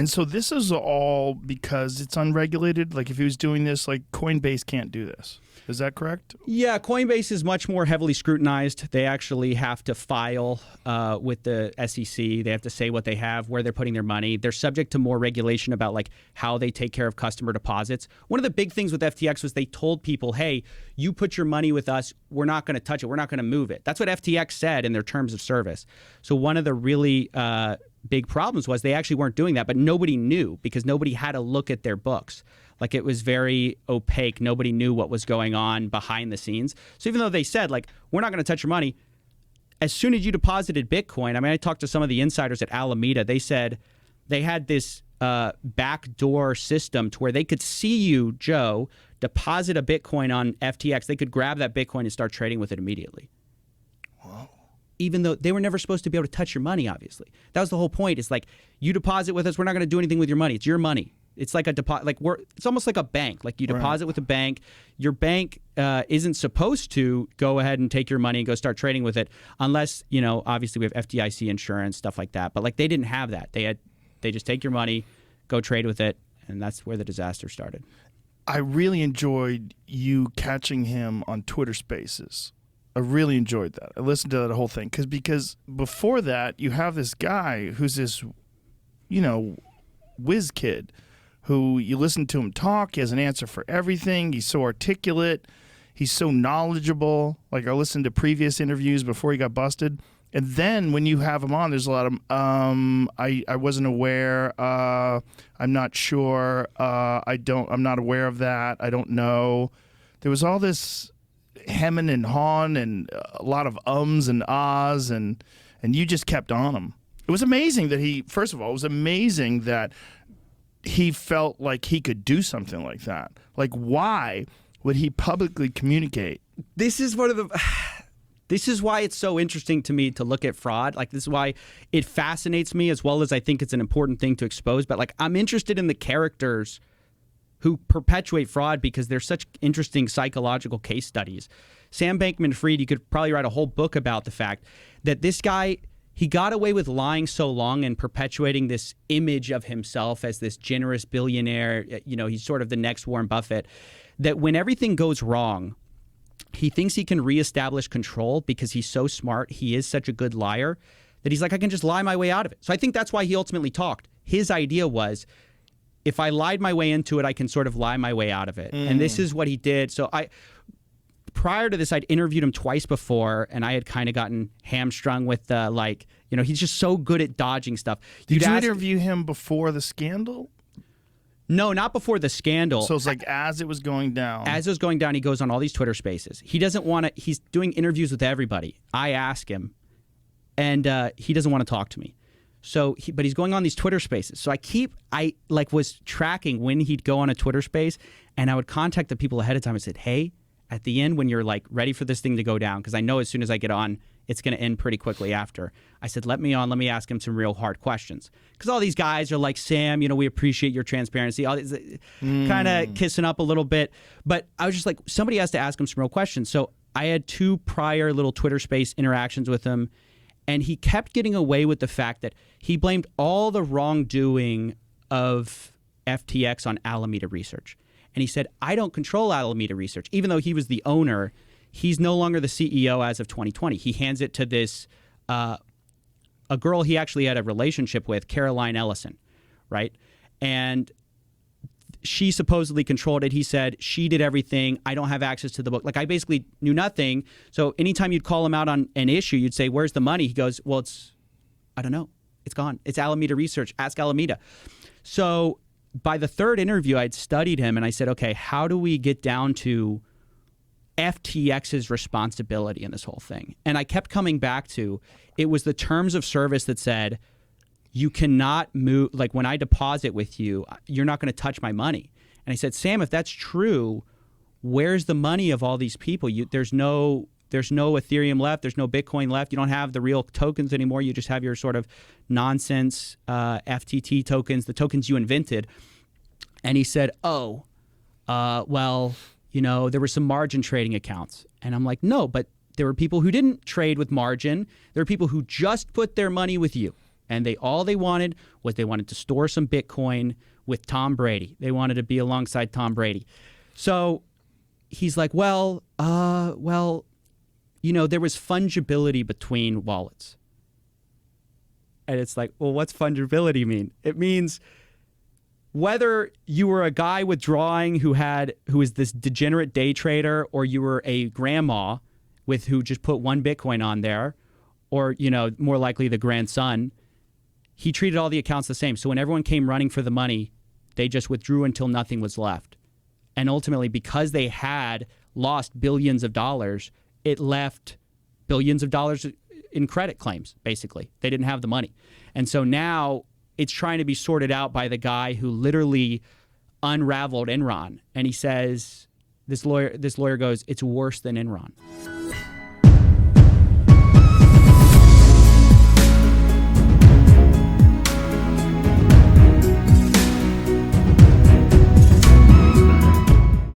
And so this is all because it's unregulated? Like if he was doing this, like Coinbase can't do this. Is that correct? Yeah, Coinbase is much more heavily scrutinized. They actually have to file with the SEC. They have to say what they have, where they're putting their money. They're subject to more regulation about like how they take care of customer deposits. One of the big things with FTX was they told people, hey, you put your money with us, we're not going to touch it. We're not going to move it. That's what FTX said in their terms of service. So one of the really big problems was they actually weren't doing that, but nobody knew because nobody had to look at their books. Like it was very opaque. Nobody knew what was going on behind the scenes. So even though they said like, we're not going to touch your money, as soon as you deposited Bitcoin, I mean, I talked to some of the insiders at Alameda. They said they had this backdoor system to where they could see you, Joe, deposit a Bitcoin on FTX. They could grab that Bitcoin and start trading with it immediately. Wow. Even though they were never supposed to be able to touch your money, obviously. That was the whole point. It's like, you deposit with us, we're not going to do anything with your money. It's your money. It's like a deposit. Like it's almost like a bank. Like you deposit with a bank. Your bank isn't supposed to go ahead and take your money and go start trading with it, unless obviously we have FDIC insurance, stuff like that. But like they didn't have that. They just take your money, go trade with it, and that's where the disaster started. I really enjoyed you catching him on Twitter Spaces. I really enjoyed that. I listened to that whole thing because before that you have this guy who's this, whiz kid. Who you listen to him talk, he has an answer for everything. He's so articulate. He's so knowledgeable. Like I listened to previous interviews before he got busted. And then when you have him on, there's a lot of, I wasn't aware. I'm not sure. I'm not aware of that. I don't know. There was all this hemming and hawing and a lot of ums and ahs and you just kept on him. It was amazing that first of all, it was amazing that he felt like he could do something like that. Like, why would he publicly communicate? This is why it's so interesting to me to look at fraud. Like, this is why it fascinates me, as well as I think it's an important thing to expose. But like, I'm interested in the characters who perpetuate fraud because they're such interesting psychological case studies. Sam Bankman-Fried, you could probably write a whole book about the fact that this guy, he got away with lying so long and perpetuating this image of himself as this generous billionaire. He's sort of the next Warren Buffett, that when everything goes wrong, he thinks he can reestablish control because he's so smart. He is such a good liar that he's like, I can just lie my way out of it. So I think that's why he ultimately talked. His idea was, if I lied my way into it, I can sort of lie my way out of it. And this is what he did. So prior to this, I'd interviewed him twice before, and I had kind of gotten hamstrung with he's just so good at dodging stuff. Did you interview him before the scandal? No, not before the scandal. So it's like as it was going down. As it was going down, he goes on all these Twitter Spaces. He doesn't want to. He's doing interviews with everybody. I ask him, and he doesn't want to talk to me. So, but he's going on these Twitter Spaces. So I was tracking when he'd go on a Twitter Space, and I would contact the people ahead of time and said, hey, at the end when you're like ready for this thing to go down, because I know as soon as I get on, it's going to end pretty quickly after. I said, let me on. Let me ask him some real hard questions. Because all these guys are like, Sam, we appreciate your transparency. All these kind of kissing up a little bit. But I was just like, somebody has to ask him some real questions. So I had 2 prior little Twitter Space interactions with him. And he kept getting away with the fact that he blamed all the wrongdoing of FTX on Alameda Research. And he said, I don't control Alameda Research. Even though he was the owner, he's no longer the CEO as of 2020. He hands it to this, a girl he actually had a relationship with, Caroline Ellison, right? And she supposedly controlled it. He said, she did everything. I don't have access to the book. Like, I basically knew nothing. So anytime you'd call him out on an issue, you'd say, where's the money? He goes, well, I don't know. It's gone. It's Alameda Research. Ask Alameda. So by the 3rd interview, I'd studied him and I said, okay, how do we get down to FTX's responsibility in this whole thing? And I kept coming back to, it was the terms of service that said, you cannot move, like when I deposit with you, you're not going to touch my money. And I said, Sam, if that's true, where's the money of all these people? There's no Ethereum left. There's no Bitcoin left. You don't have the real tokens anymore. You just have your sort of nonsense FTT tokens, the tokens you invented. And he said, well, there were some margin trading accounts. And I'm like, no, but there were people who didn't trade with margin. There were people who just put their money with you. And all they wanted was they wanted to store some Bitcoin with Tom Brady. They wanted to be alongside Tom Brady. So he's like, well, there was fungibility between wallets. And it's like, well, what's fungibility mean? It means whether you were a guy withdrawing who is this degenerate day trader, or you were a grandma who just put one Bitcoin on there, or, more likely the grandson, he treated all the accounts the same. So when everyone came running for the money, they just withdrew until nothing was left. And ultimately, because they had lost billions of dollars, it left billions of dollars in credit claims, basically. They didn't have the money. And so now it's trying to be sorted out by the guy who literally unraveled Enron. And he says, this lawyer goes, it's worse than Enron.